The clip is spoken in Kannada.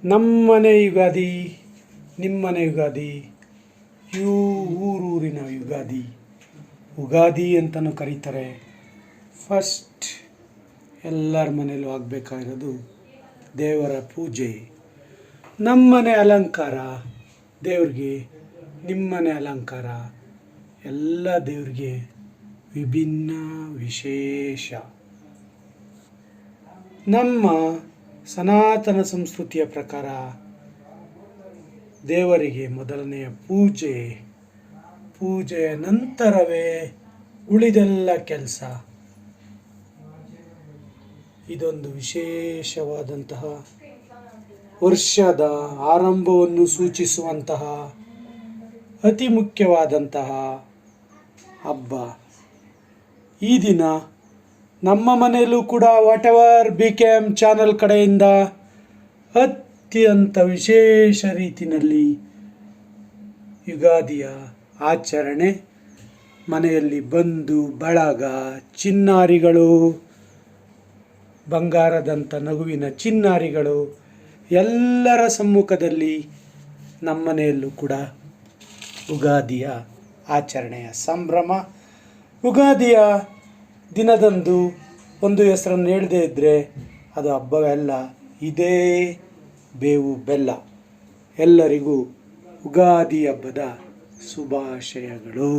ನಮ್ಮನೆ ಯುಗಾದಿ, ನಿಮ್ಮನೆ ಯುಗಾದಿ, ಊರೂರಿನ ಯುಗಾದಿ, ಉಗಾದಿ ಅಂತಲೂ ಕರೀತಾರೆ. ಫಸ್ಟ್ ಎಲ್ಲರ ಮನೇಲೂ ಆಗಬೇಕಾಗಿರೋದು ದೇವರ ಪೂಜೆ. ನಮ್ಮನೆ ಅಲಂಕಾರ ದೇವ್ರಿಗೆ, ನಿಮ್ಮನೆ ಅಲಂಕಾರ ಎಲ್ಲ ದೇವ್ರಿಗೆ ವಿಭಿನ್ನ ವಿಶೇಷ. ನಮ್ಮ ಸನಾತನ ಸಂಸ್ಕೃತಿಯ ಪ್ರಕಾರ ದೇವರಿಗೆ ಮೊದಲನೆಯ ಪೂಜೆಯ ನಂತರವೇ ಉಳಿದೆಲ್ಲ ಕೆಲಸ. ಇದೊಂದು ವಿಶೇಷವಾದಂತಹ ವರ್ಷದ ಆರಂಭವನ್ನು ಸೂಚಿಸುವಂತಹ ಅತಿ ಮುಖ್ಯವಾದಂತಹ ಹಬ್ಬ. ಈ ದಿನ ನಮ್ಮ ಮನೆಯಲ್ಲೂ ಕೂಡ ವಾಟೆವರ್ BKM ಚಾನಲ್ ಕಡೆಯಿಂದ ಅತ್ಯಂತ ವಿಶೇಷ ರೀತಿಯಲ್ಲಿ ಯುಗಾದಿಯ ಆಚರಣೆ. ಮನೆಯಲ್ಲಿ ಬಂಧು ಬಳಗ, ಚಿನ್ನಾರಿಗಳು, ಬಂಗಾರದಂಥ ನಗುವಿನ ಚಿನ್ನಾರಿಗಳು ಎಲ್ಲರ ಸಮ್ಮುಖದಲ್ಲಿ ನಮ್ಮನೆಯಲ್ಲೂ ಕೂಡ ಯುಗಾದಿಯ ಆಚರಣೆಯ ಸಂಭ್ರಮ. ಯುಗಾದಿಯ ದಿನದಂದು ಒಂದು ಹೆಸರನ್ನು ಹೇಳದೇ ಇದ್ದರೆ ಅದು ಹಬ್ಬವಲ್ಲ, ಇದೇ ಬೇವು ಬೆಲ್ಲ. ಎಲ್ಲರಿಗೂ ಯುಗಾದಿ ಹಬ್ಬದ ಶುಭಾಶಯಗಳು.